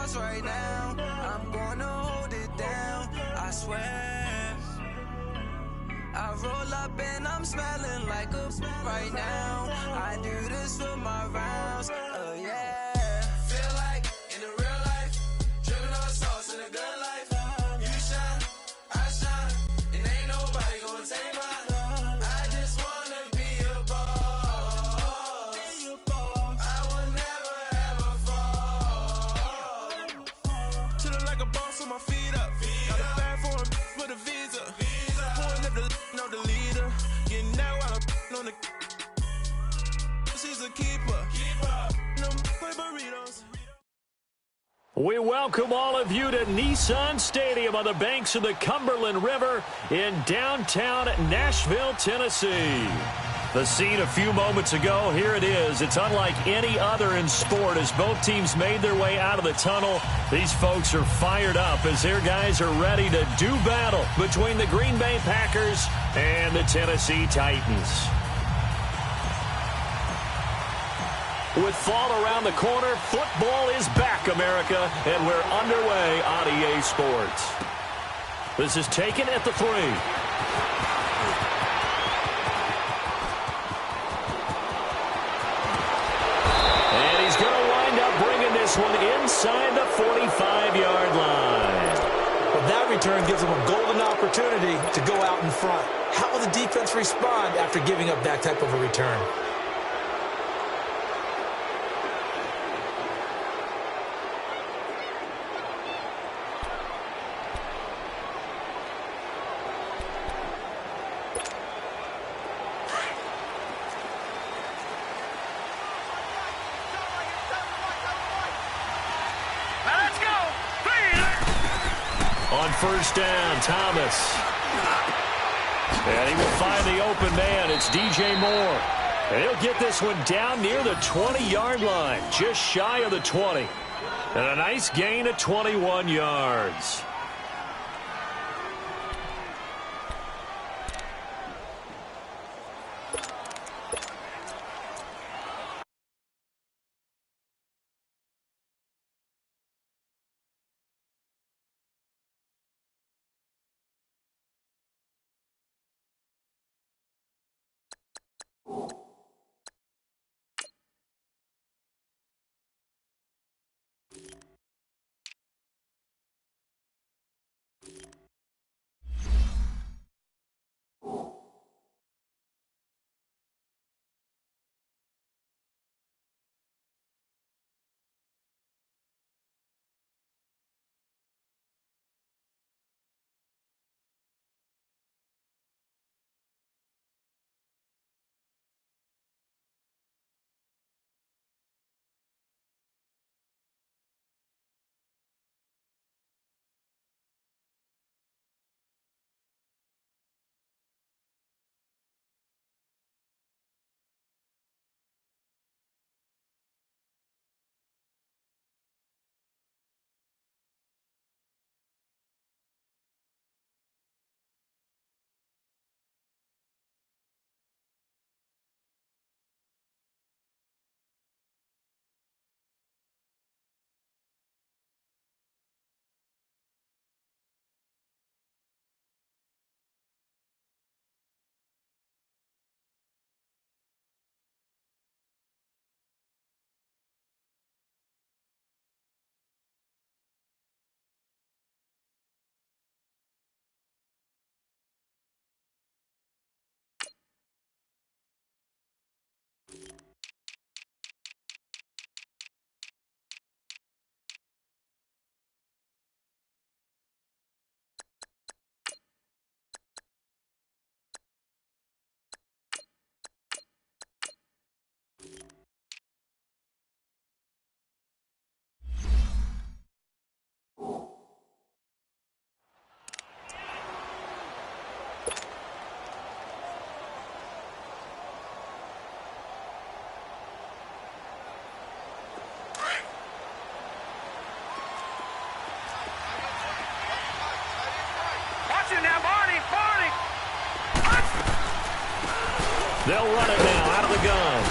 stars right now. I'm gonna hold it down, I swear. I roll up and I'm smelling like a right now. I do this for my rounds, yeah. Feel like in the real life, dripping on sauce in a good life. You shine, I shine, and ain't nobody gonna take mine. I just wanna be a boss. I will never ever fall. Chillin' like a boss with my feet up. Got a bag for the visa. Pulling up know the leader. Getting that while I'm on the. She's a keeper. No burritos. We welcome all of you to Nissan Stadium on the banks of the Cumberland River in downtown Nashville, Tennessee. The scene a few moments ago, here it is. It's unlike any other in sport as both teams made their way out of the tunnel. These folks are fired up as their guys are ready to do battle between the Green Bay Packers and the Tennessee Titans. With fall around the corner, football is back, America, and we're underway on EA Sports. This is taken at the 3. And he's going to wind up bringing this one inside the 45-yard line. Well, that return gives them a golden opportunity to go out in front. How will the defense respond after giving up that type of a return? On first down, Thomas. And he will find the open man. It's DJ Moore. And he'll get this one down near the 20-yard line, just shy of the 20. And a nice gain of 21 yards. They'll run it now out of the gun.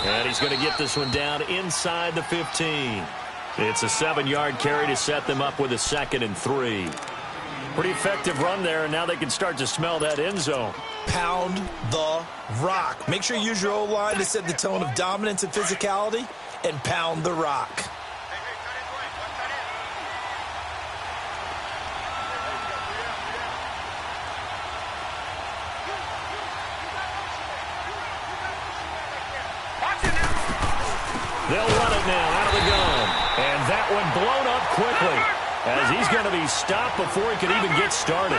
And he's going to get this one down inside the 15. It's a 7-yard carry to set them up with a 2nd and 3. Pretty effective run there, and now they can start to smell that end zone. Pound the rock. Make sure you use your O-line to set the tone of dominance and physicality, and pound the rock. They'll run it now out of the gun. And that one blown up quickly as he's going to be stopped before he could even get started.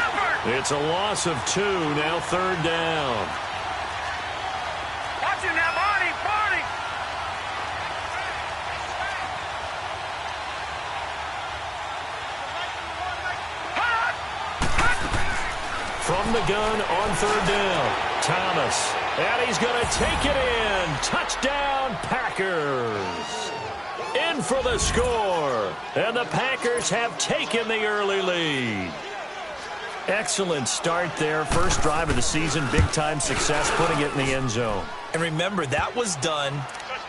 It's a loss of 2, now 3rd down. Watch it now, Barney, Barney. From the gun on 3rd down, Thomas. And he's going to take it in. Touchdown, Packers. In for the score. And the Packers have taken the early lead. Excellent start there. First drive of the season. Big-time success, putting it in the end zone. And remember, that was done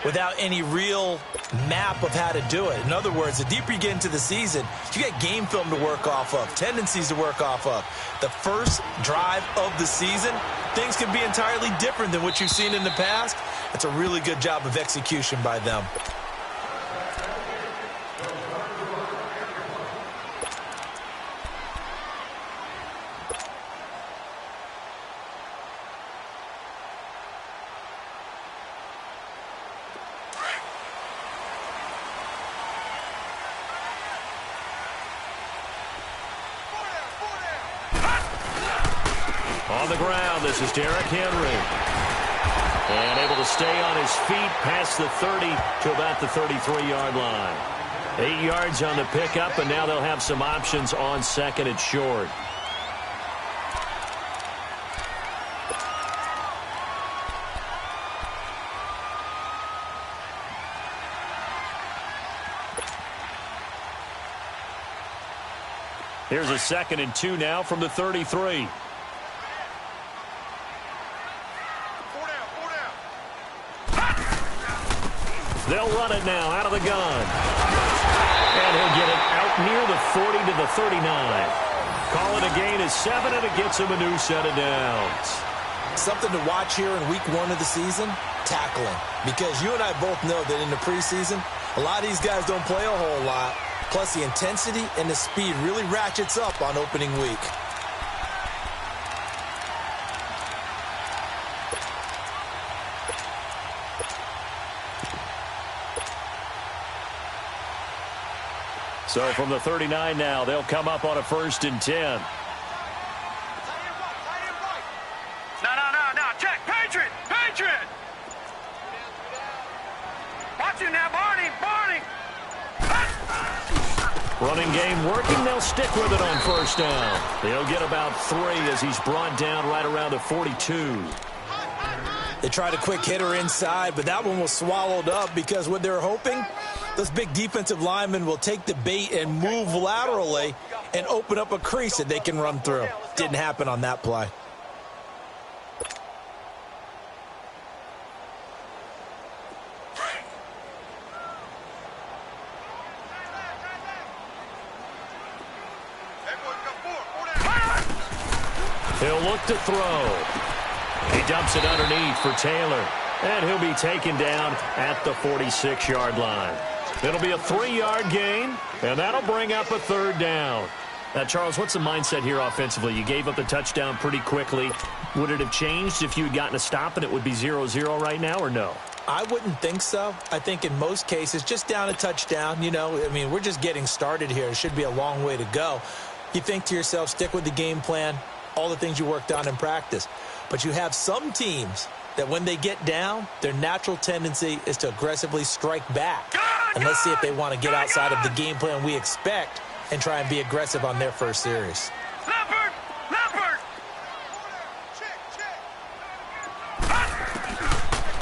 without any real map of how to do it. In other words, the deeper you get into the season, you get game film to work off of, tendencies to work off of. The first drive of the season, things can be entirely different than what you've seen in the past. It's a really good job of execution by them. On the ground, this is Derrick Henry. And able to stay on his feet past the 30 to about the 33-yard line. 8 yards on the pickup, and now they'll have some options on 2nd and short. Here's a 2nd and 2 now from the 33. They'll run it now out of the gun. And he'll get it out near the 40 to the 39. Call it a gain of 7, and it gets him a new set of downs. Something to watch here in week 1 of the season, tackling. Because you and I both know that in the preseason, a lot of these guys don't play a whole lot. Plus, the intensity and the speed really ratchets up on opening week. So from the 39 now, they'll come up on a 1st and 10. No. Check. Patriot. Watch it now, Barney. Running game working. They'll stick with it on 1st down. They'll get about 3 as he's brought down right around the 42. They tried a quick hitter inside, but that one was swallowed up because what they're hoping, those big defensive linemen will take the bait and move laterally and open up a crease that they can run through. Didn't happen on that play. He'll look to throw. He dumps it underneath for Taylor. And he'll be taken down at the 46-yard line. It'll be a 3-yard gain, and that'll bring up a 3rd down. Now, Charles, what's the mindset here offensively? You gave up the touchdown pretty quickly. Would it have changed if you had gotten a stop and it would be 0-0 right now, or no? I wouldn't think so. I think in most cases, just down a touchdown, we're just getting started here. It should be a long way to go. You think to yourself, stick with the game plan, all the things you worked on in practice. But you have some teams that when they get down, their natural tendency is to aggressively strike back. And let's see if they want to get outside of the game plan we expect and try and be aggressive on their first series. Leopard!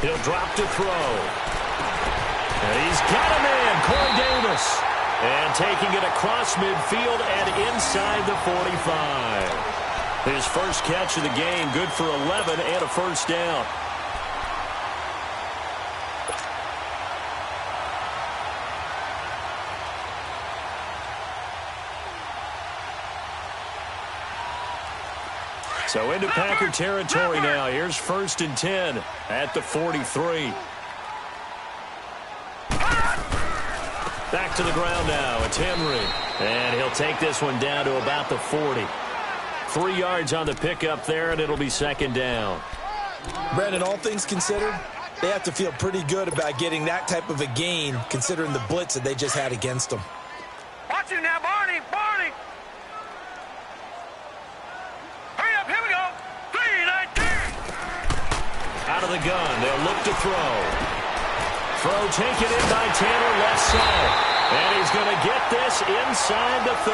He'll drop to throw. And he's got him in, Corey Davis. And taking it across midfield and inside the 45. His first catch of the game, good for 11 and a 1st down. So into Packer territory now. Here's 1st and 10 at the 43. Back to the ground now. It's Henry. And he'll take this one down to about the 40. 3 yards on the pickup there, and it'll be 2nd down. Brandon, all things considered, they have to feel pretty good about getting that type of a gain, considering the blitz that they just had against them. Watch it now, Barney. Barney. Hurry up. Here we go. 3-19. Out of the gun. They'll look to throw. Throw taken in by Taylor, left side. And he's going to get this inside the 30.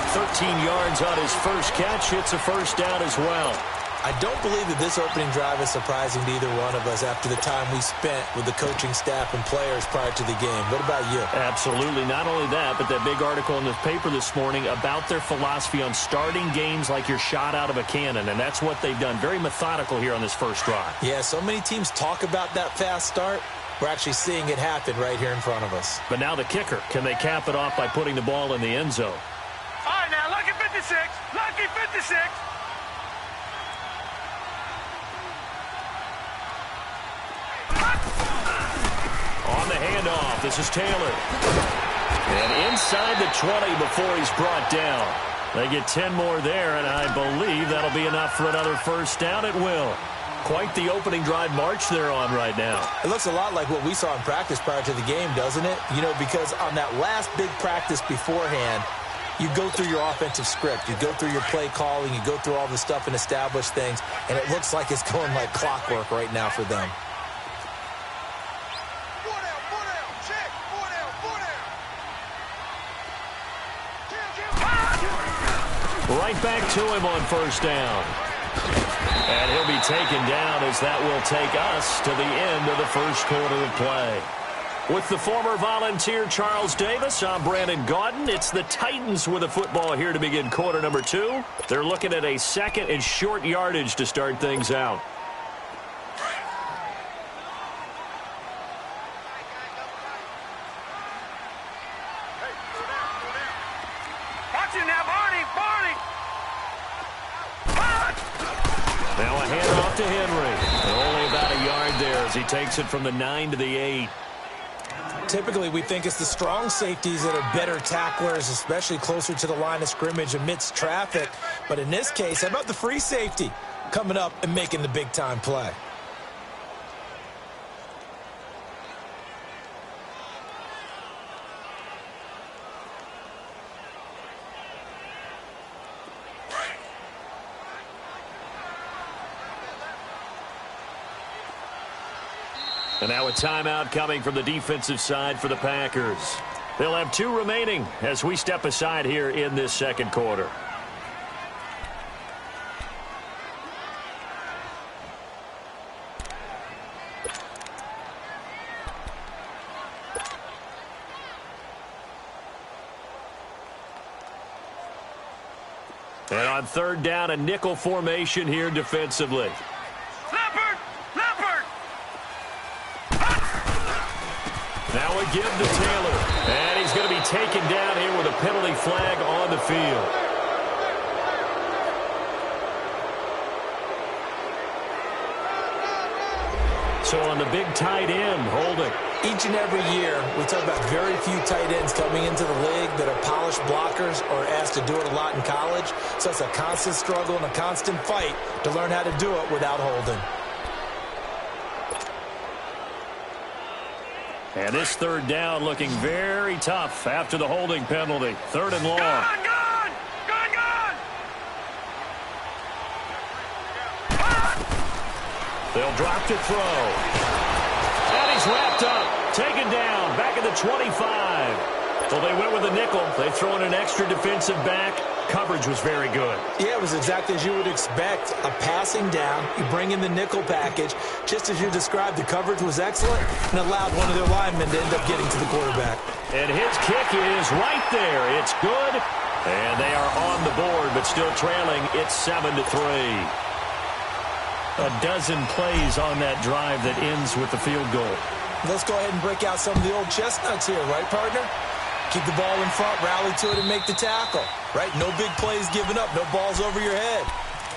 13 yards on his first catch. It's a 1st down as well. I don't believe that this opening drive is surprising to either one of us after the time we spent with the coaching staff and players prior to the game. What about you? Absolutely. Not only that, but that big article in the paper this morning about their philosophy on starting games like you're shot out of a cannon, and that's what they've done. Very methodical here on this first drive. Yeah, so many teams talk about that fast start. We're actually seeing it happen right here in front of us. But now the kicker. Can they cap it off by putting the ball in the end zone? All right, now, lucky 56. Lucky 56. On the handoff, this is Taylor. And inside the 20 before he's brought down. They get 10 more there, and I believe that'll be enough for another 1st down. It will. Quite the opening drive march they're on right now. It looks a lot like what we saw in practice prior to the game, doesn't it? You know, because on that last big practice beforehand, you go through your offensive script. You go through your play calling. You go through all the stuff and establish things, and it looks like it's going like clockwork right now for them. Right back to him on 1st down. And he'll be taken down as that will take us to the end of the 1st quarter of play. With the former Volunteer Charles Davis, I'm Brandon Gaudin. It's the Titans with the football here to begin quarter number 2. They're looking at a 2nd and short yardage to start things out. Watch it now, Barney. Barney. Now a handoff to Henry. And only about a yard there as he takes it from the 9 to the 8. Typically, we think it's the strong safeties that are better tacklers, especially closer to the line of scrimmage amidst traffic. But in this case, how about the free safety coming up and making the big-time play? And now a timeout coming from the defensive side for the Packers. They'll have 2 remaining as we step aside here in this 2nd quarter. And on 3rd down, a nickel formation here defensively. Now a give to Taylor. And he's going to be taken down here with a penalty flag on the field. So on the big tight end, holding. Each and every year, we talk about very few tight ends coming into the league that are polished blockers or asked to do it a lot in college. So it's a constant struggle and a constant fight to learn how to do it without holding. And this 3rd down looking very tough after the holding penalty. 3rd and long. Gone, gone! Gone, gone! They'll drop to throw. And he's wrapped up. Taken down. Back at the 25. Well, they went with a nickel. They throw in an extra defensive back. Coverage was very good. Yeah, it was exactly as you would expect. A passing down. You bring in the nickel package. Just as you described, the coverage was excellent and allowed one of their linemen to end up getting to the quarterback. And his kick is right there. It's good. And they are on the board, but still trailing. It's 7-3. A dozen plays on that drive that ends with the field goal. Let's go ahead and break out some of the old chestnuts here, right, partner? Keep the ball in front, rally to it, and make the tackle. Right? No big plays given up, no balls over your head.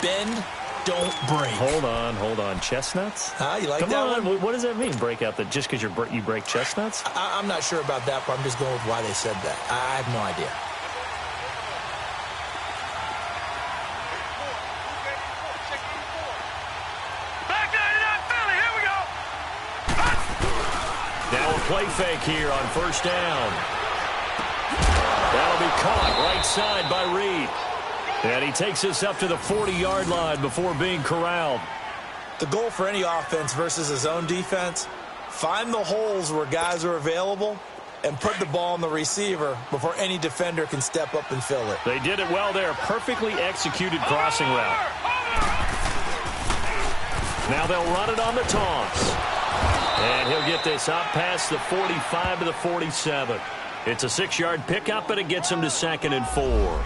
Bend, don't break. Hold on. Chestnuts? You like Come that on. one? What does that mean, break out? Just because you break chestnuts? I'm not sure about that, but I'm just going with why they said that. I have no idea. Now a play fake here on first down. That'll be caught right side by Reed. And he takes us up to the 40-yard line before being corralled. The goal for any offense versus his own defense, find the holes where guys are available and put the ball on the receiver before any defender can step up and fill it. They did it well there. Perfectly executed crossing route. Now they'll run it on the toss. And he'll get this out past the 45 to the 47. It's a 6-yard pickup, and it gets him to 2nd and 4.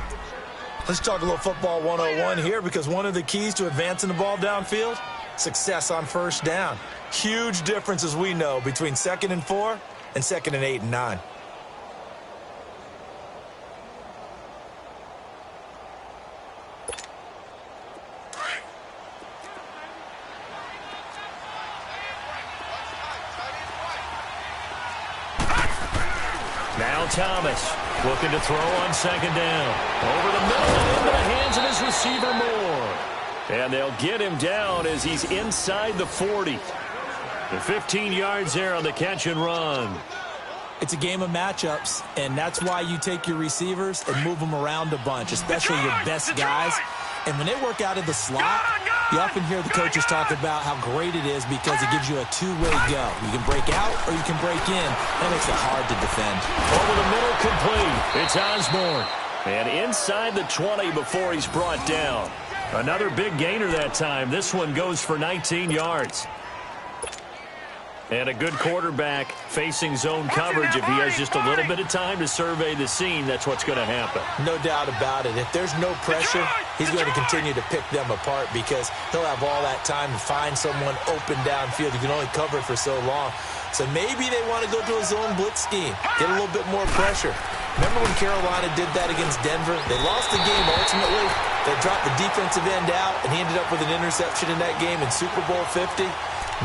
Let's talk a little football 101 here, because one of the keys to advancing the ball downfield, success on first down. Huge difference, as we know, between 2nd and 4 and 2nd and 8 and 9. Now Thomas looking to throw on 2nd down. Over the middle and into the hands of his receiver Moore. And they'll get him down as he's inside the 40. The 15 yards there on the catch and run. It's a game of matchups, and that's why you take your receivers and move them around a bunch, especially your best guys. And when they work out of the slot, you often hear the coaches talk about how great it is because it gives you a two-way go. You can break out or you can break in. That makes it hard to defend. Over the middle, complete. It's Osborne. And inside the 20 before he's brought down. Another big gainer that time. This one goes for 19 yards. And a good quarterback facing zone coverage. If he has just a little bit of time to survey the scene, that's what's going to happen. No doubt about it. If there's no pressure, he's going to continue to pick them apart because he'll have all that time to find someone open downfield. You can only cover for so long. So maybe they want to go to a zone blitz scheme, get a little bit more pressure. Remember when Carolina did that against Denver? They lost the game ultimately. They dropped the defensive end out, and he ended up with an interception in that game in Super Bowl 50.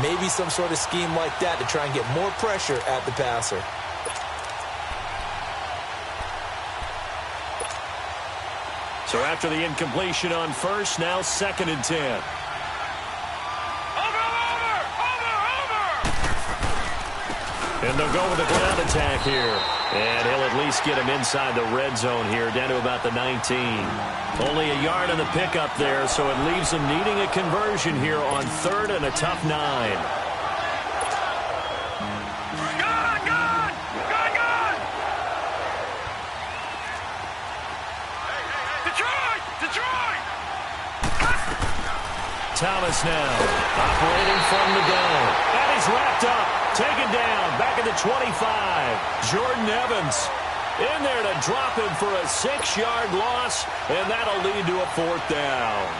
Maybe some sort of scheme like that to try and get more pressure at the passer. So after the incompletion on first, now 2nd and 10. And they'll go with a ground attack here. And he'll at least get him inside the red zone here, down to about the 19. Only a yard on the pickup there, so it leaves him needing a conversion here on 3rd and a tough 9. Thomas now operating from the gun. And he's wrapped up. Taken down. Back at the 25. Jordan Evans in there to drop him for a 6-yard loss. And that'll lead to a 4th down.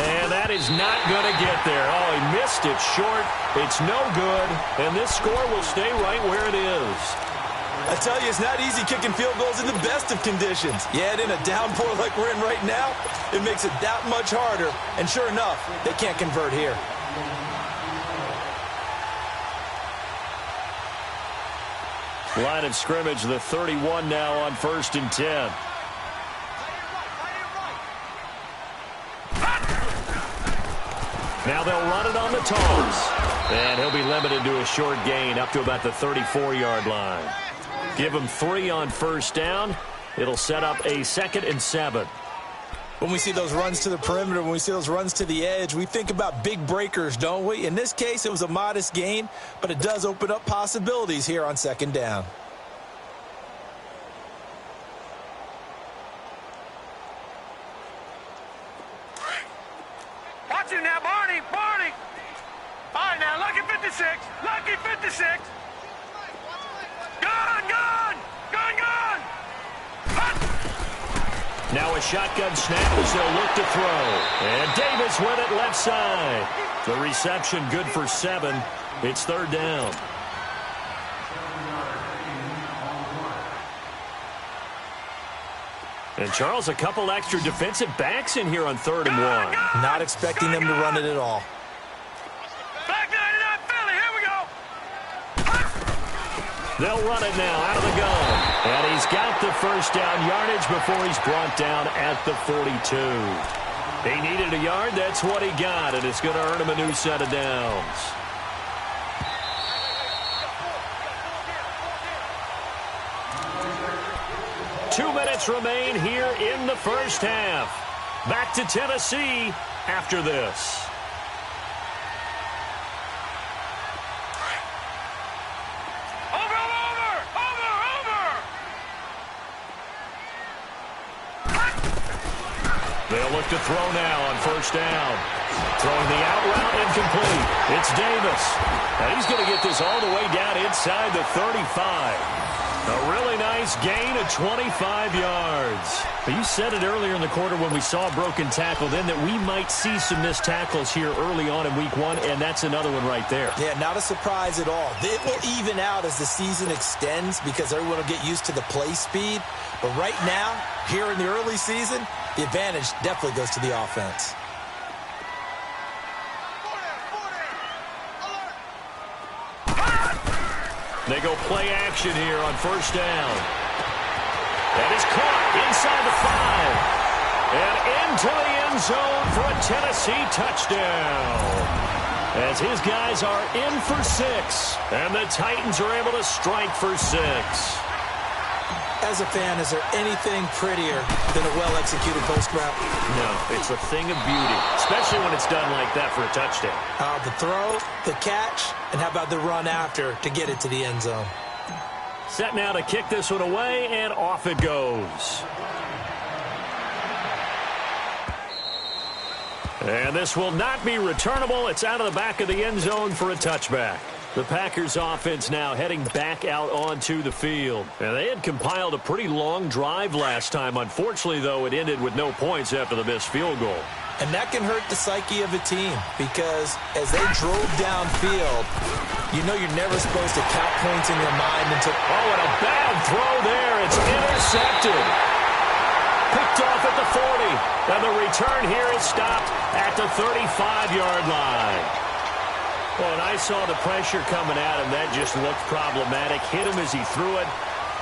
And that is not going to get there. Oh, he missed it short. It's no good. And this score will stay right where it is. I tell you, it's not easy kicking field goals in the best of conditions. Yet in a downpour like we're in right now, it makes it that much harder. And sure enough, they can't convert here. Line of scrimmage, the 31 now on 1st and 10. Now they'll run it on the toss. And he'll be limited to a short gain up to about the 34-yard line. Give him 3 on first down. It'll set up a 2nd and 7. When we see those runs to the perimeter, when we see those runs to the edge, we think about big breakers, don't we? In this case, it was a modest gain, but it does open up possibilities here on 2nd down. Watch him now, Barney. All right, now, lucky 56. Lucky 56. Gun! Now a shotgun snap as they'll look to throw. And Davis with it left side. The reception good for 7. It's 3rd down. And, Charles, a couple extra defensive backs in here on 3rd and 1. Not expecting them to run it at all. Back 99 Philly, here we go. They'll run it now out of the gun. And he's got the first down yardage before he's brought down at the 42. He needed a yard. That's what he got, and it's going to earn him a new set of downs. Two minutes remain here in the first half. Back to Tennessee after this. They'll look to throw now on first down. Throwing the out route incomplete. It's Davis. And he's going to get this all the way down inside the 35. A really nice gain of 25 yards. But you said it earlier in the quarter when we saw a broken tackle then that we might see some missed tackles here early on in week 1, and that's another one right there. Yeah, not a surprise at all. It will even out as the season extends because everyone will get used to the play speed. But right now, here in the early season, the advantage definitely goes to the offense. They go play action here on first down. That is caught inside the 5. And into the end zone for a Tennessee touchdown. As his guys are in for 6. And the Titans are able to strike for 6. As a fan, is there anything prettier than a well-executed post route? No, it's a thing of beauty, especially when it's done like that for a touchdown. The throw, the catch, and how about the run after to get it to the end zone? Set now to kick this one away, and off it goes. And this will not be returnable. It's out of the back of the end zone for a touchback. The Packers offense now heading back out onto the field. And they had compiled a pretty long drive last time. Unfortunately, though, it ended with no points after the missed field goal. And that can hurt the psyche of a team because as they drove downfield, you know you're never supposed to count points in your mind until... Oh, and a bad throw there. It's intercepted. Picked off at the 40. And the return here is stopped at the 35-yard line. Well, and I saw the pressure coming at him. That just looked problematic. Hit him as he threw it,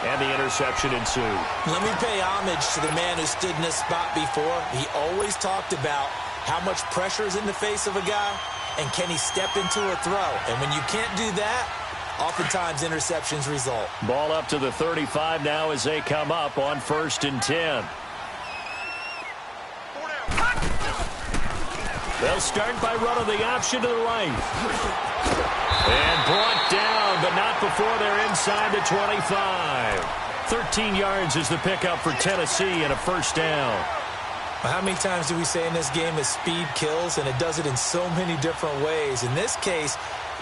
and the interception ensued. Let me pay homage to the man who stood in this spot before. He always talked about how much pressure is in the face of a guy, and can he step into a throw. And when you can't do that, oftentimes interceptions result. Ball up to the 35 now as they come up on 1st and 10. They'll start by running the option to the right. And brought down, but not before they're inside the 25. 13 yards is the pickup for Tennessee and a first down. Well, how many times do we say in this game that speed kills, and it does it in so many different ways? In this case,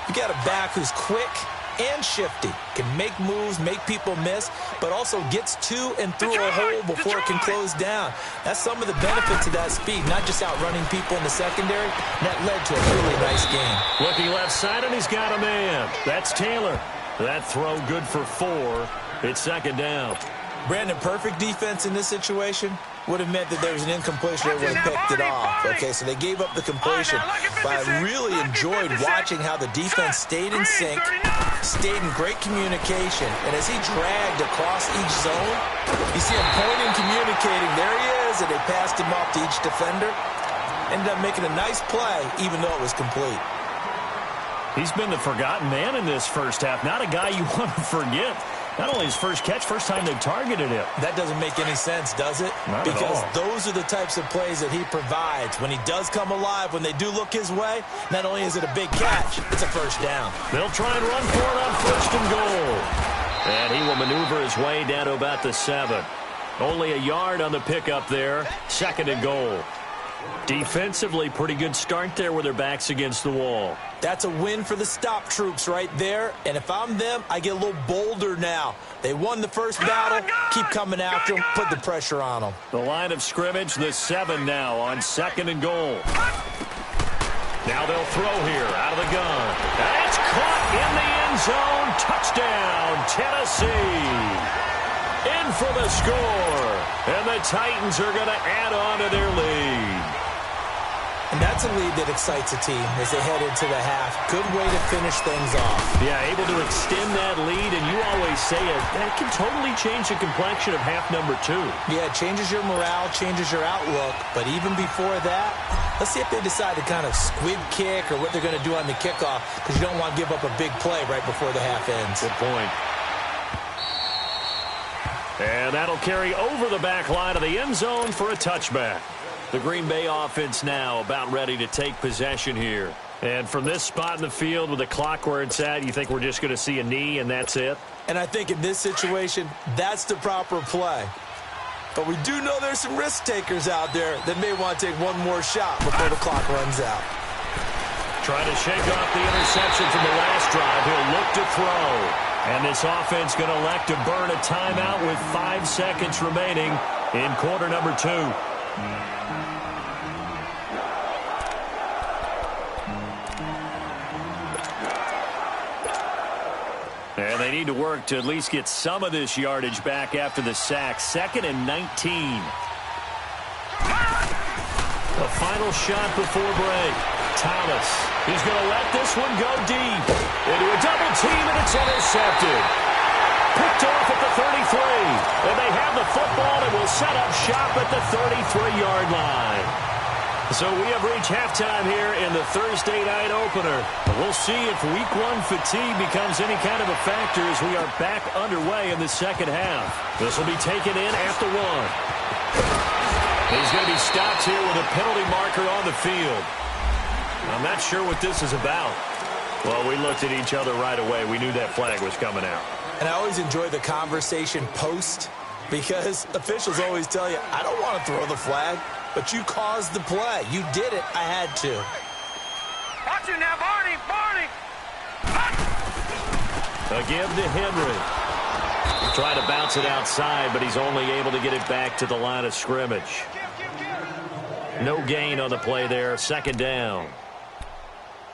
you got a back who's quick and shifty, can make moves, make people miss, but also gets to and through a hole before it can close down. That's some of the benefits of that speed, not just outrunning people in the secondary. And that led to a really nice game. Looking left side, and he's got a man. That's Taylor. That throw good for 4. It's 2nd down. Brandon, perfect defense in this situation would have meant that there was an incompletion that would have picked it off. Okay, so they gave up the completion. But I really enjoyed watching how the defense stayed in sync, stayed in great communication. And as he dragged across each zone, you see him pointing, communicating. There he is, and they passed him off to each defender. Ended up making a nice play, even though it was complete. He's been the forgotten man in this first half. Not a guy you want to forget. Not only his first catch, first time they've targeted him. That doesn't make any sense, does it? Not because at all. Those are the types of plays that he provides. When he does come alive, when they do look his way, not only is it a big catch, it's a first down. They'll try and run for it on 1st and goal. And he will maneuver his way down to about the 7. Only a yard on the pickup there. 2nd and goal. Defensively, pretty good start there with their backs against the wall. That's a win for the stop troops right there. And if I'm them, I get a little bolder now. They won the first battle. Keep coming after them. Put the pressure on them. The line of scrimmage, the 7 now on 2nd and goal. Now they'll throw here out of the gun. That's caught in the end zone. Touchdown, Tennessee. in for the score. And the Titans are going to add on to their lead. And that's a lead that excites a team as they head into the half. Good way to finish things off. Yeah, able to extend that lead, and you always say it, that can totally change the complexion of half number 2. Yeah, it changes your morale, changes your outlook. But even before that, let's see if they decide to kind of squib kick or what they're going to do on the kickoff, because you don't want to give up a big play right before the half ends. Good point. And that'll carry over the back line of the end zone for a touchback. The Green Bay offense now about ready to take possession here. And from this spot in the field with the clock where it's at, you think we're just going to see a knee and that's it? And I think in this situation, that's the proper play. But we do know there's some risk takers out there that may want to take one more shot before the clock runs out. Trying to shake off the interception from the last drive. He'll look to throw. And this offense going to elect to burn a timeout with 5 seconds remaining in quarter number 2. And they need to work to at least get some of this yardage back after the sack. 2nd and 19. The final shot before break. Thomas is going to let this one go deep. Into a double team, and it's intercepted. Picked off at the 33. And they have the football and will set up shop at the 33-yard line. So we have reached halftime here in the Thursday night opener. We'll see if week 1 fatigue becomes any kind of a factor as we are back underway in the second half. This will be taken in at the 1. He's going to be stopped here with a penalty marker on the field. I'm not sure what this is about. Well, we looked at each other right away. We knew that flag was coming out. And I always enjoy the conversation post because officials always tell you, I don't want to throw the flag. But you caused the play. You did it. I had to. Watch it now, Barney. Barney. Again to Henry. Trying to bounce it outside, but he's only able to get it back to the line of scrimmage. No gain on the play there. 2nd down.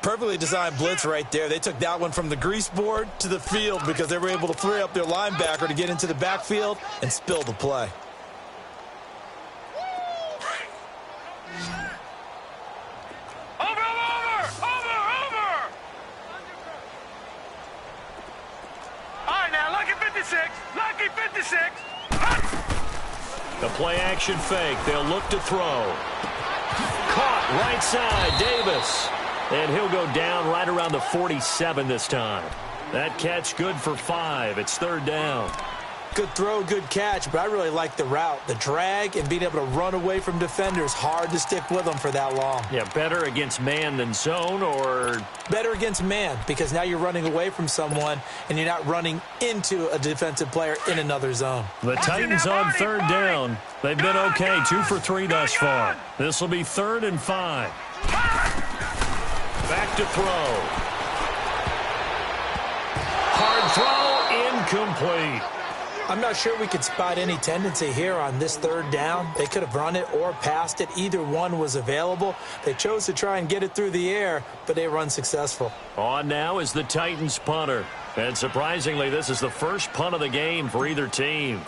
Perfectly designed blitz right there. They took that one from the grease board to the field because they were able to free up their linebacker to get into the backfield and spill the play. Lucky 56. The play action fake. They'll look to throw. Caught right side. Davis. And he'll go down right around the 47 this time. That catch good for 5. It's 3rd down. Good throw, good catch, but I really like the route. The drag and being able to run away from defenders. Hard to stick with them for that long. Yeah, better against man than zone, or? Better against man, because now you're running away from someone and you're not running into a defensive player in another zone. The Titans on 3rd down. They've been okay, 2 for 3 thus far. This will be 3rd and 5. Back to throw. Hard throw, incomplete. I'm not sure we could spot any tendency here on this 3rd down. They could have run it or passed it. Either one was available. They chose to try and get it through the air, but they were unsuccessful. On now is the Titans punter. And surprisingly, this is the first punt of the game for either team.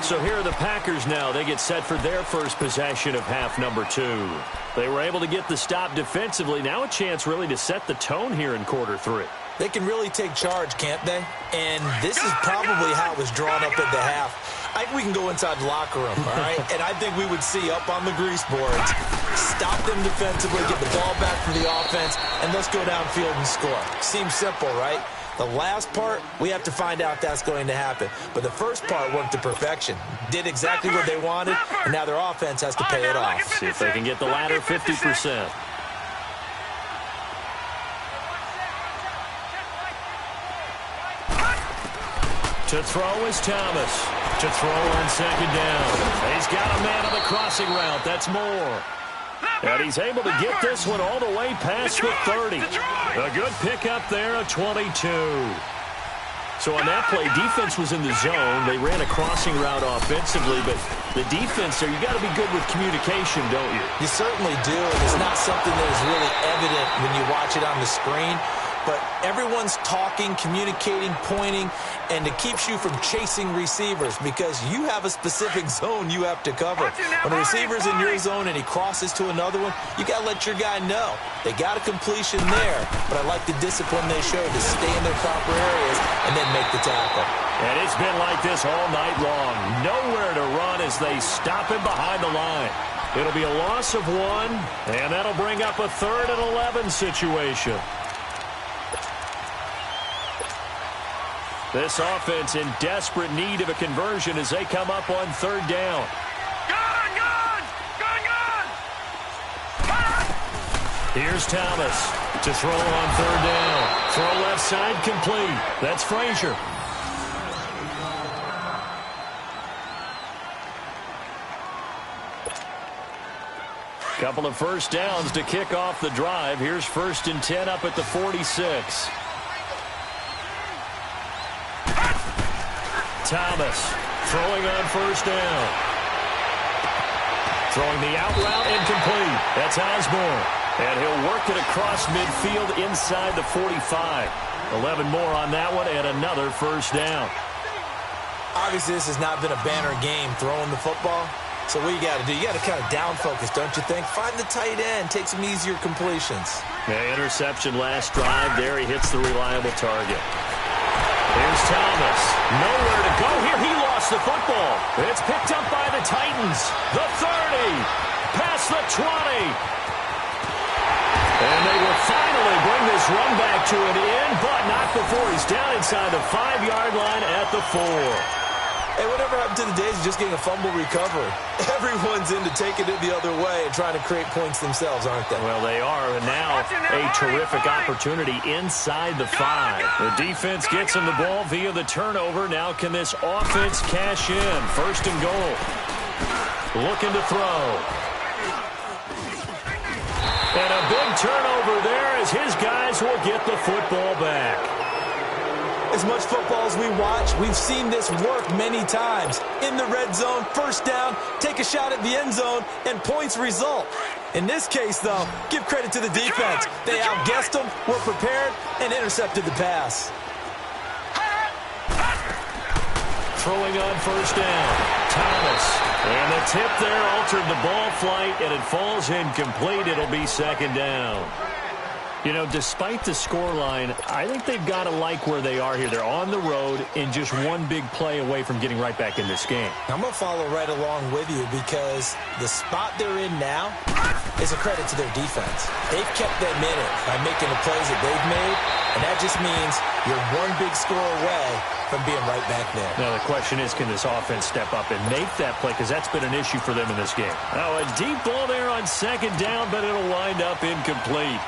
So here are the Packers now. They get set for their first possession of half number 2. They were able to get the stop defensively. Now a chance really to set the tone here in quarter 3. They can really take charge, can't they? And this is probably how it was drawn up at the half. I think we can go inside the locker room, all right? And I think we would see up on the grease boards, stop them defensively, get the ball back for the offense, and let's go downfield and score. Seems simple, right? The last part, we have to find out if that's going to happen. But the first part worked to perfection. Did exactly what they wanted, and now their offense has to pay it off. See if they can get the latter 50%. To throw is Thomas. To throw on 2nd down. He's got a man on the crossing route. That's Moore. And he's able to get this one all the way past the 30. A good pickup there, a 22. So on that play, defense was in the zone. They ran a crossing route offensively, but the defense there, you got to be good with communication, don't you? You certainly do, and it's not something that is really evident when you watch it on the screen. But everyone's talking, communicating, pointing, and it keeps you from chasing receivers because you have a specific zone you have to cover. When a receiver's in your zone and he crosses to another one, you got to let your guy know. They got a completion there, but I like the discipline they showed to stay in their proper areas and then make the tackle. And it's been like this all night long. Nowhere to run as they stop him behind the line. It'll be a loss of 1, and that'll bring up a 3rd and 11 situation. This offense in desperate need of a conversion as they come up on 3rd down. Gun! Here's Thomas to throw on 3rd down. Throw left side complete. That's Frazier. Couple of first downs to kick off the drive. Here's 1st and 10 up at the 46. Thomas throwing on 1st down. Throwing the out route incomplete. That's Osborne. And he'll work it across midfield inside the 45. 11 more on that one and another 1st down. Obviously, this has not been a banner game throwing the football. So what you got to do, you got to kind of down focus, don't you think? Find the tight end, take some easier completions. Yeah, interception last drive. There he hits the reliable target. Here's Thomas. Nowhere to go here. He lost the football. It's picked up by the Titans. The 30. Past the 20. And they will finally bring this run back to an end, but not before he's down inside the 5-yard line at the 4. Hey, whatever happened to the days of just getting a fumble recovery? Everyone's into taking it the other way and trying to create points themselves, aren't they? Well, they are, and now a terrific opportunity inside the 5. The defense gets him the ball via the turnover. Now can this offense cash in? 1st and goal. Looking to throw. And a big turnover there as his guys will get the football back. As much football as we watch, we've seen this work many times. In the red zone, 1st down, take a shot at the end zone, and points result. In this case, though, give credit to the defense. They outguessed them, were prepared, and intercepted the pass. Throwing on 1st down. Thomas. And the tip there altered the ball flight, and it falls incomplete. It'll be 2nd down. You know, despite the scoreline, I think they've got to like where they are here. They're on the road and just one big play away from getting right back in this game. I'm going to follow right along with you because the spot they're in now is a credit to their defense. They've kept them in it by making the plays that they've made, and that just means you're one big score away from being right back there. Now, the question is, can this offense step up and make that play? Because that's been an issue for them in this game. Now, a deep ball there on 2nd down, but it'll wind up incomplete.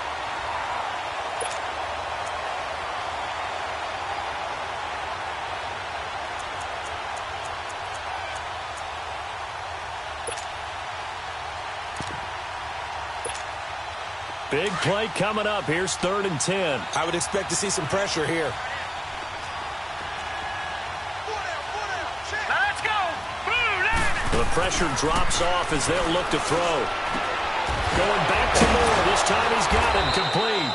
Big play coming up. Here's 3rd and 10. I would expect to see some pressure here. Now let's go. The pressure drops off as they'll look to throw. Going back to Moore. This time he's got him complete.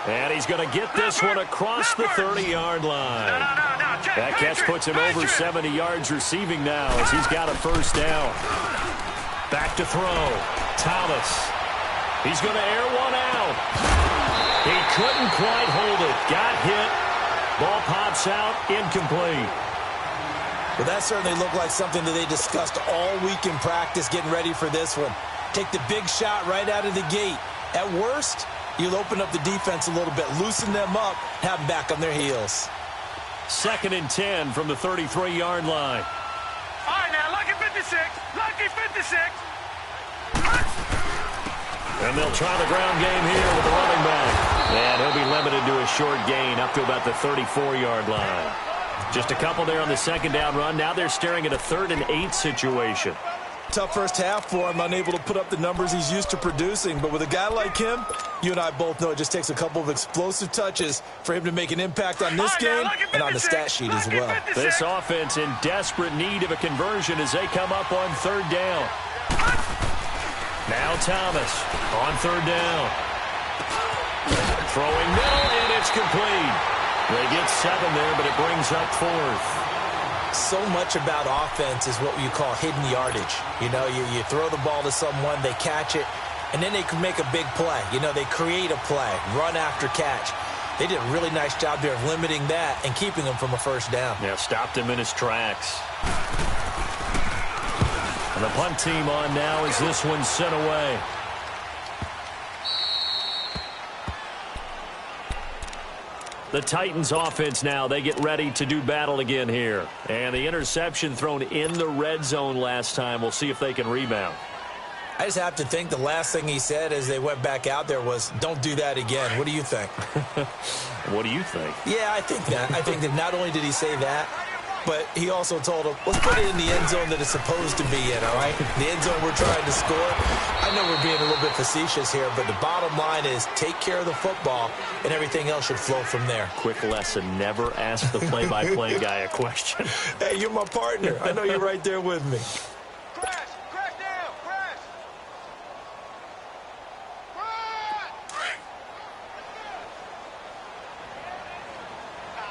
And he's going to get this one across the 30-yard line. That catch puts him over 70 yards receiving now as he's got a 1st down. Back to throw. Thomas. He's going to air one out. He couldn't quite hold it. Got hit. Ball pops out. Incomplete. Well, that certainly looked like something that they discussed all week in practice getting ready for this one. Take the big shot right out of the gate. At worst, you'll open up the defense a little bit, loosen them up, have them back on their heels. 2nd and 10 from the 33-yard line. All right, now, lucky 56. Lucky 56. And they'll try the ground game here with the running back. And he'll be limited to a short gain up to about the 34-yard line. Just a couple there on the 2nd down run. Now they're staring at a 3rd and 8 situation. Tough first half for him, unable to put up the numbers he's used to producing. But with a guy like him, you and I both know it just takes a couple of explosive touches for him to make an impact on this game and on the stat sheet as well. This offense in desperate need of a conversion as they come up on third down. Now Thomas on third down. Throwing middle, and it's complete. They get 7 there, but it brings up fourth. So much about offense is what you call hidden yardage. You know, you throw the ball to someone, they catch it, and then they can make a big play. You know, they create a play, run after catch. They did a really nice job there of limiting that and keeping him from a first down. Yeah, stopped him in his tracks. And the punt team on now as this one's sent away. The Titans offense now, they get ready to do battle again here. And the interception thrown in the red zone last time. We'll see if they can rebound. I just have to think the last thing he said as they went back out there was, don't do that again. What do you think? What do you think? Yeah, I think that. I think that not only did he say that, but he also told him, let's put it in the end zone that it's supposed to be in, all right? The end zone we're trying to score. I know we're being a little bit facetious here, but the bottom line is take care of the football, and everything else should flow from there. Quick lesson, never ask the play-by-play guy a question. Hey, you're my partner. I know you're right there with me. Crash down, crash.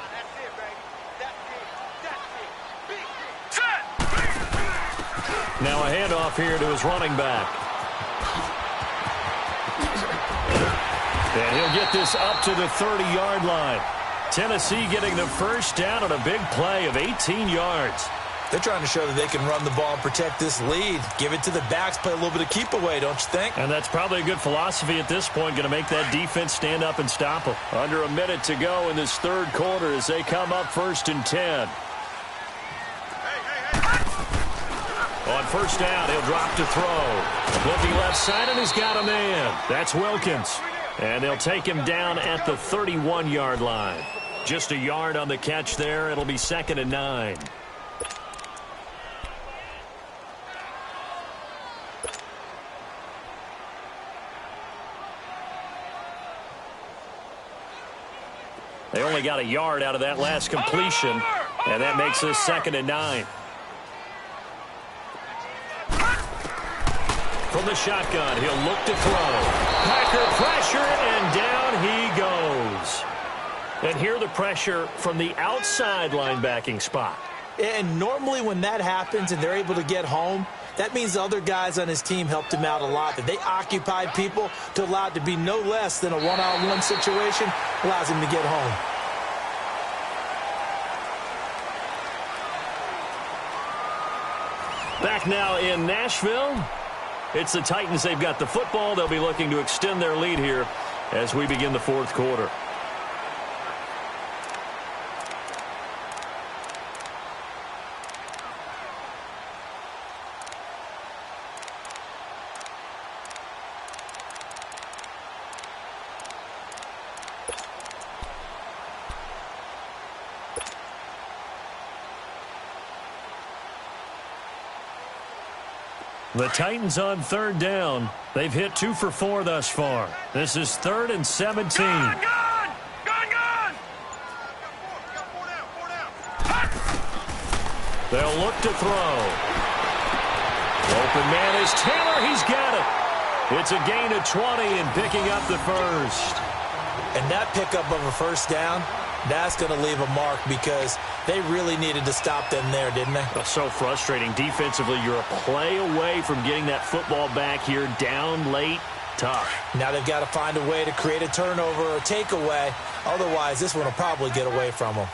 That's it, baby. That's it. Big hit. Set. Now a handoff here to his running back. And he'll get this up to the 30-yard line. Tennessee getting the first down on a big play of 18 yards. They're trying to show that they can run the ball and protect this lead. Give it to the backs, play a little bit of keep away, don't you think? And that's probably a good philosophy at this point, going to make that defense stand up and stop them. Under a minute to go in this third quarter as they come up 1st and 10. On first down, he'll drop to throw. Looking left side, and he's got a man. That's Wilkins. And they'll take him down at the 31-yard line. Just a yard on the catch there. It'll be 2nd and 9. They only got a yard out of that last completion, and that makes this 2nd and 9. From the shotgun, he'll look to throw. Packer pressure, and down he goes. And here the pressure from the outside linebacking spot. And normally when that happens and they're able to get home, that means the other guys on his team helped him out a lot. That they occupied people to allow it to be no less than a one-on-one situation, allows him to get home. Back now in Nashville. It's the Titans. They've got the football. They'll be looking to extend their lead here as we begin the fourth quarter. The Titans on third down. They've hit 2 for 4 thus far. This is 3rd and 17. Gun! They'll look to throw. Open man is Taylor. He's got it. It's a gain of 20 and picking up the first. And that pickup of a first down, that's going to leave a mark because they really needed to stop them there, didn't they? So frustrating. Defensively, you're a play away from getting that football back here down late. Tough. Now they've got to find a way to create a turnover or takeaway. Otherwise, this one will probably get away from them.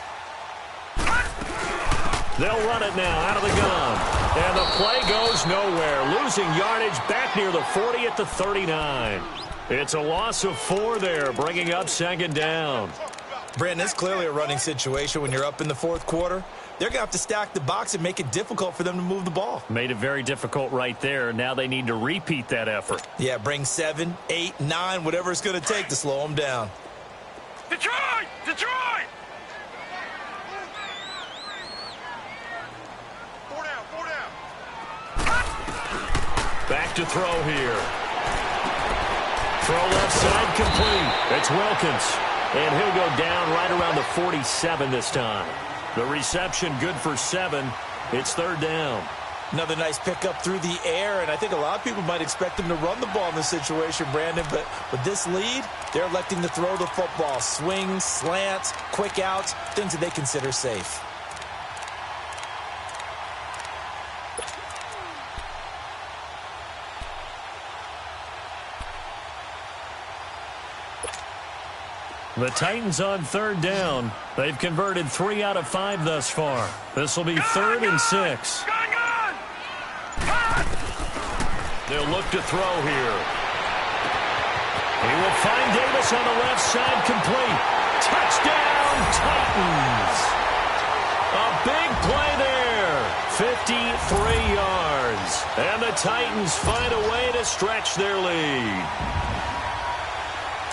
They'll run it now out of the gun. And the play goes nowhere. Losing yardage back near the 40 at the 39. It's a loss of 4 there, bringing up 2nd down. Brandon, it's clearly a running situation when you're up in the fourth quarter. They're going to have to stack the box and make it difficult for them to move the ball. Made it very difficult right there. Now they need to repeat that effort. Yeah, bring 7, 8, 9, whatever it's going to take to slow them down. Detroit! Detroit! 4 down, 4 down. Back to throw here. Throw left side complete. It's Wilkins. And he'll go down right around the 47 this time. The reception good for 7. It's third down. Another nice pickup through the air, and I think a lot of people might expect him to run the ball in this situation, Brandon, but with this lead, they're electing to throw the football. Swings, slants, quick outs, things that they consider safe. The Titans on third down. They've converted 3 out of 5 thus far. This will be third and 6. They'll look to throw here. He will find Davis on the left side, complete. Touchdown, Titans. A big play there. 53 yards. And the Titans find a way to stretch their lead.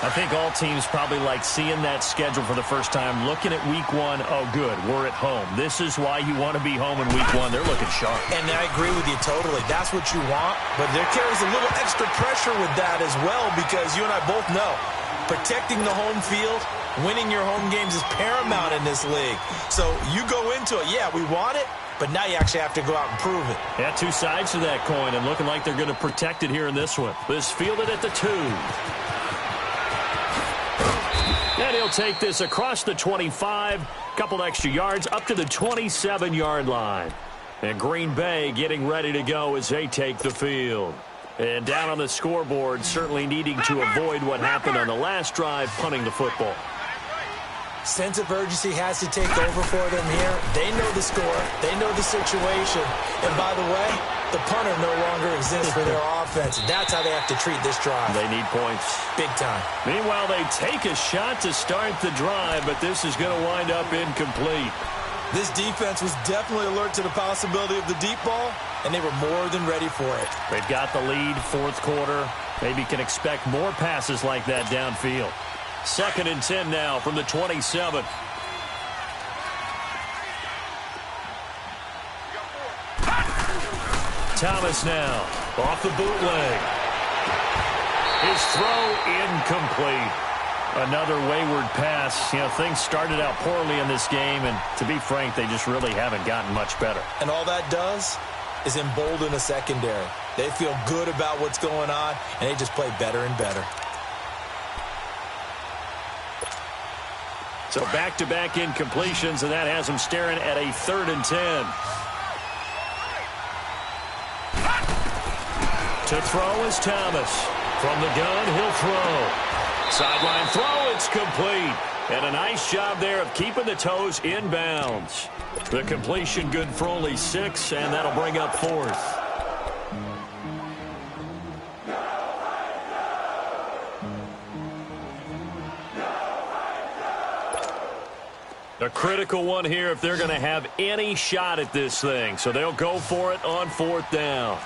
I think all teams probably like seeing that schedule for the first time, looking at week 1. Oh, good, we're at home. This is why you want to be home in week 1. They're looking sharp. And I agree with you totally. That's what you want. But there carries a little extra pressure with that as well, because you and I both know protecting the home field, winning your home games is paramount in this league. So you go into it, yeah, we want it, but now you actually have to go out and prove it. Yeah, 2 sides to that coin, and looking like they're going to protect it here in this one. This fielded at the 2. And he'll take this across the 25, couple extra yards up to the 27-yard line. And Green Bay getting ready to go as they take the field. And down on the scoreboard, certainly needing to avoid what happened on the last drive, punting the football. Sense of urgency has to take over for them here. They know the score. They know the situation. And by the way, the punter no longer exists for their offense. That's how they have to treat this drive. They need points. Big time. Meanwhile, they take a shot to start the drive, but this is going to wind up incomplete. This defense was definitely alert to the possibility of the deep ball, and they were more than ready for it. They've got the lead, fourth quarter. Maybe can expect more passes like that downfield. 2nd and 10 now from the 27. Thomas now off the bootleg. His throw incomplete. Another wayward pass. You know, things started out poorly in this game, and to be frank, they just really haven't gotten much better. And all that does is embolden a secondary. They feel good about what's going on, and they just play better and better. So back-to-back incompletions, and that has them staring at a 3rd and 10. To throw is Thomas. From the gun, he'll throw. Sideline throw, it's complete. And a nice job there of keeping the toes in bounds. The completion good for only 6, and that'll bring up 4th. A critical one here if they're going to have any shot at this thing. So they'll go for it on 4th down.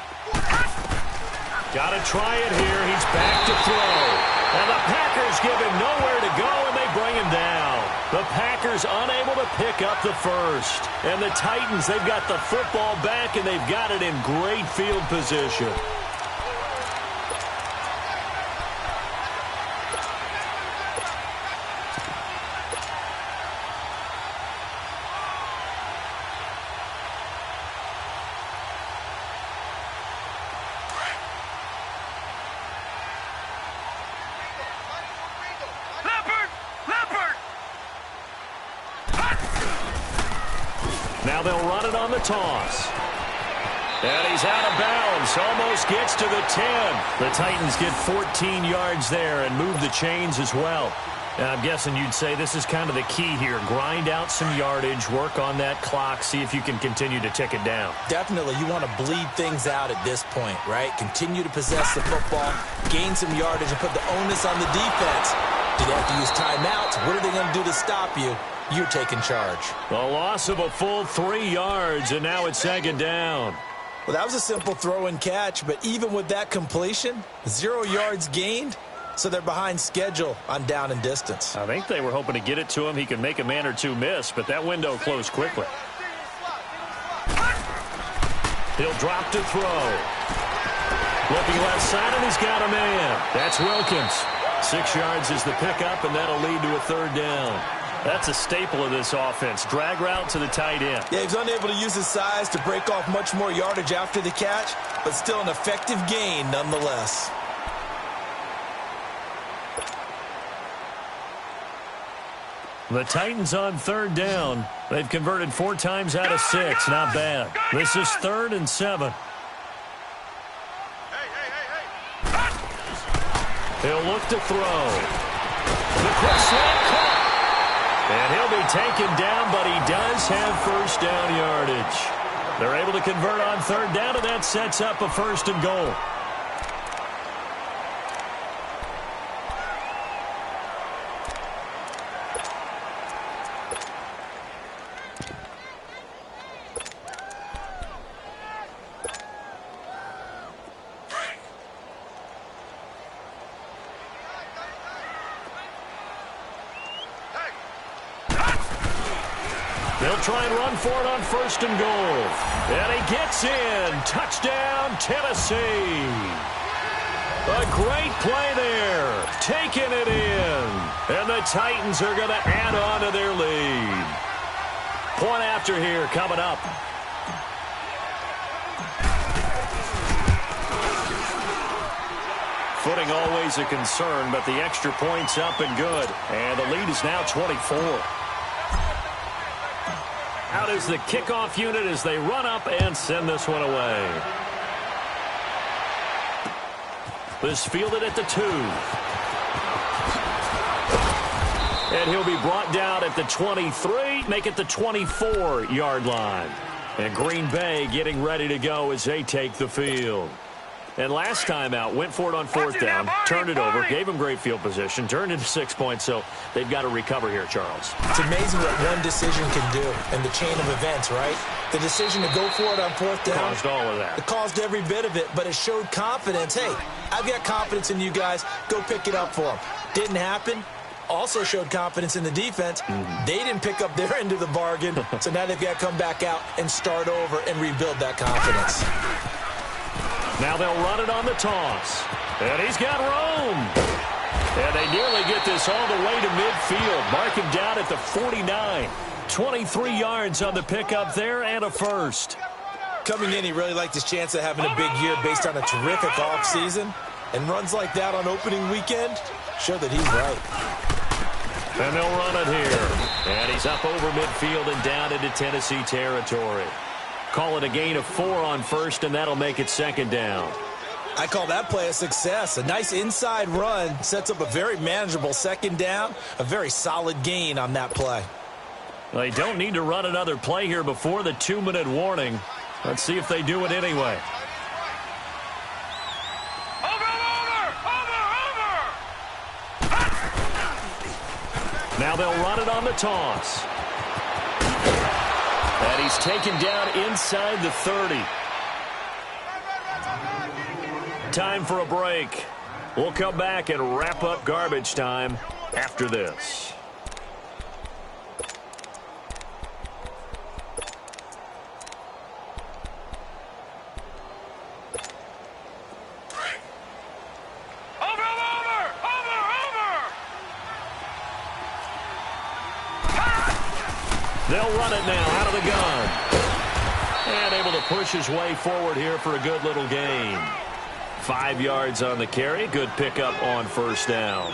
Got to try it here. He's back to throw. And the Packers give him nowhere to go, and they bring him down. The Packers unable to pick up the first. And the Titans, they've got the football back, and they've got it in great field position. Now they'll run it on the toss. And he's out of bounds. Almost gets to the 10. The Titans get 14 yards there and move the chains as well. And I'm guessing you'd say this is kind of the key here. Grind out some yardage, work on that clock, see if you can continue to tick it down. Definitely. You want to bleed things out at this point, right? Continue to possess the football, gain some yardage, and put the onus on the defense. Do they have to use timeouts? What are they going to do to stop you? You're taking charge. A loss of a full 3 yards, and now it's 2nd down. Well, that was a simple throw and catch, but even with that completion, 0 yards gained, so they're behind schedule on down and distance. I think they were hoping to get it to him. He could make a man or two miss, but that window closed quickly. He'll drop to throw. Looking left side, and he's got a man. That's Wilkins. 6 yards is the pickup, and that'll lead to a third down. That's a staple of this offense. Drag route to the tight end. Yeah, he's unable to use his size to break off much more yardage after the catch, but still an effective gain nonetheless. The Titans on third down. They've converted 4 times out of 6. Not bad. This is 3rd and 7. He'll look to throw. The quick slant caught. And he'll be taken down, but he does have first down yardage. They're able to convert on third down, and that sets up a 1st and goal. They'll try and run for it on 1st and goal. And he gets in. Touchdown, Tennessee. A great play there. Taking it in. And the Titans are going to add on to their lead. Point after here coming up. Footing always a concern, but the extra point's up and good. And the lead is now 24. Out is the kickoff unit as they run up and send this one away. This fielded at the 2. And he'll be brought down at the 23, make it the 24-yard line. And Green Bay getting ready to go as they take the field. And last time out, went for it on 4th down, turned it over, gave him great field position, turned into 6 points, so they've got to recover here, Charles. It's amazing what one decision can do in the chain of events, right? The decision to go for it on 4th down. Caused all of that. It caused every bit of it, but it showed confidence. Hey, I've got confidence in you guys. Go pick it up for them. Didn't happen. Also showed confidence in the defense. They didn't pick up their end of the bargain, so now they've got to come back out and start over and rebuild that confidence. Now they'll run it on the toss. And he's got room. And they nearly get this all the way to midfield. Mark him down at the 49. 23 yards on the pickup there and a 1st. Coming in, he really liked his chance of having a big year based on a terrific offseason. And runs like that on opening weekend show that he's right. And they'll run it here. And he's up over midfield and down into Tennessee territory. Call it a gain of 4 on 1st, and that'll make it 2nd down. I call that play a success. A nice inside run sets up a very manageable 2nd down. A very solid gain on that play. They don't need to run another play here before the 2-minute warning. Let's see if they do it anyway. Now they'll run it on the toss. And he's taken down inside the 30. Time for a break. We'll come back and wrap up garbage time after this. They'll run it now out of the gun. And able to push his way forward here for a good little gain. 5 yards on the carry. Good pickup on 1st down.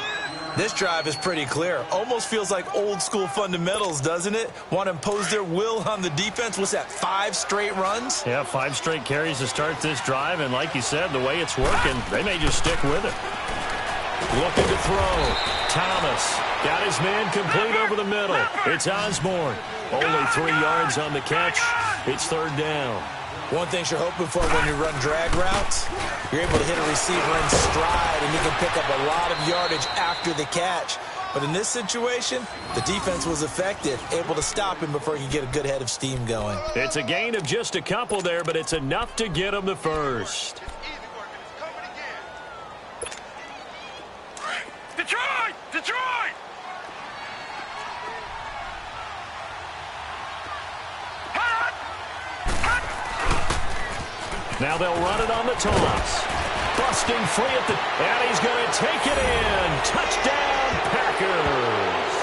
This drive is pretty clear. Almost feels like old school fundamentals, doesn't it? Want to impose their will on the defense. What's that, 5 straight runs? Yeah, 5 straight carries to start this drive. And like you said, the way it's working, they may just stick with it. Looking to throw. Thomas got his man complete over the middle. It's Osborne. Only 3 yards on the catch. It's 3rd down. One thing you're hoping for when you run drag routes, you're able to hit a receiver in stride, and you can pick up a lot of yardage after the catch. But in this situation, the defense was effective, able to stop him before he could get a good head of steam going. It's a gain of just a couple there, but it's enough to get him the 1st. Detroit! Detroit! Now they'll run it on the toss. busting free at the... And he's going to take it in. Touchdown, Packers.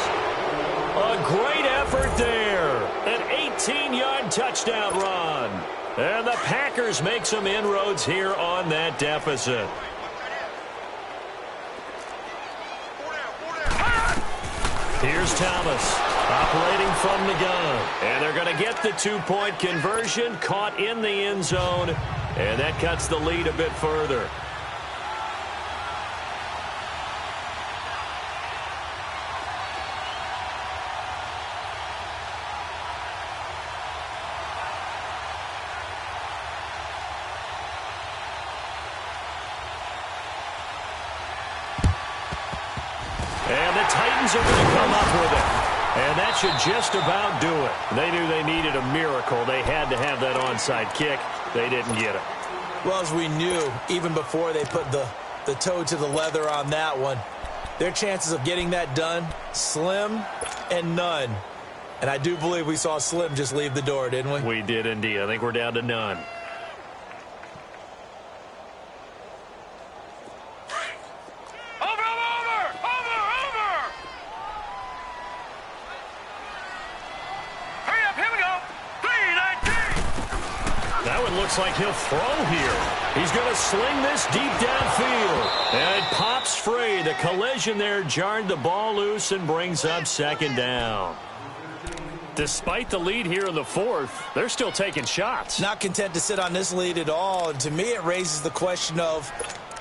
A great effort there. An 18-yard touchdown run. And the Packers make some inroads here on that deficit. Here's Thomas operating from the gun. And they're going to get the two-point conversion, caught in the end zone. And that cuts the lead a bit further. And the Titans are going to come up with it. And that should just about do it. They knew they needed a miracle. They had to have that onside kick. They didn't get it. Well, as we knew, even before they put the toe to the leather on that one, their chances of getting that done, slim and none. And I do believe we saw Slim just leave the door, didn't we? We did indeed. I think we're down to none. Looks like he'll throw here. He's going to sling this deep downfield. And it pops free. The collision there jarred the ball loose and brings up second down. Despite the lead here in the fourth, they're still taking shots. Not content to sit on this lead at all. And to me, it raises the question of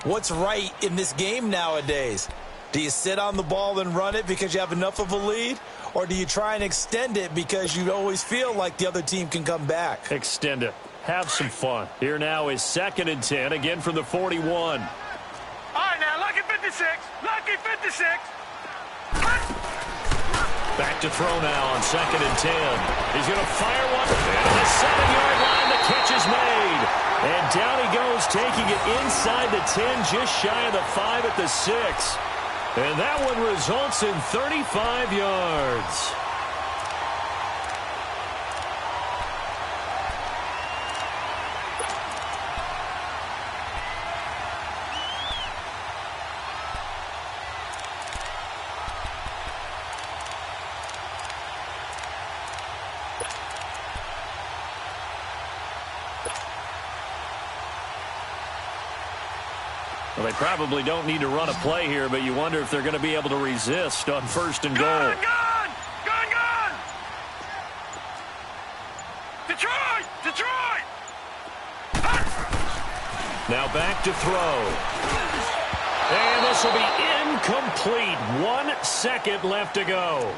what's right in this game nowadays. Do you sit on the ball and run it because you have enough of a lead? Or do you try and extend it because you always feel like the other team can come back? Extend it. Have some fun. Here now is 2nd and 10, again from the 41. All right, now, lucky 56. Lucky 56. Back to throw now on 2nd and 10. He's going to fire one. And at the 7-yard line, the catch is made. And down he goes, taking it inside the 10, just shy of the 5 at the 6. And that one results in 35 yards. Well, they probably don't need to run a play here, but you wonder if they're going to be able to resist on 1st and goal. Gun! Detroit! Detroit! Now back to throw. And this will be incomplete. 1 second left to go.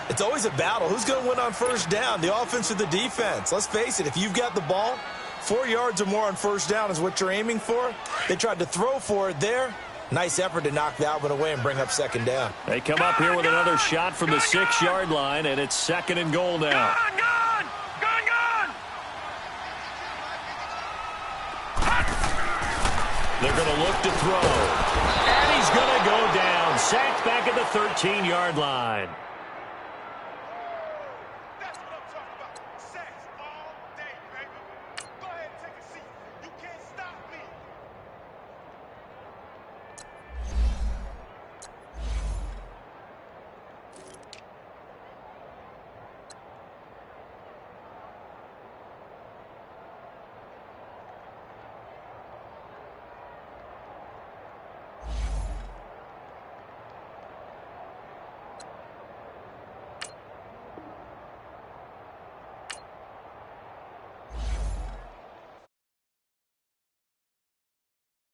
It's always a battle. Who's going to win on 1st down, the offense or the defense? Let's face it, if you've got the ball, 4 yards or more on 1st down is what you're aiming for. They tried to throw for it there. Nice effort to knock that one away and bring up 2nd down. They come up here with another shot from the 6-yard line, and it's 2nd and goal now. Gun! They're going to look to throw. And he's going to go down. Sacked back at the 13-yard line.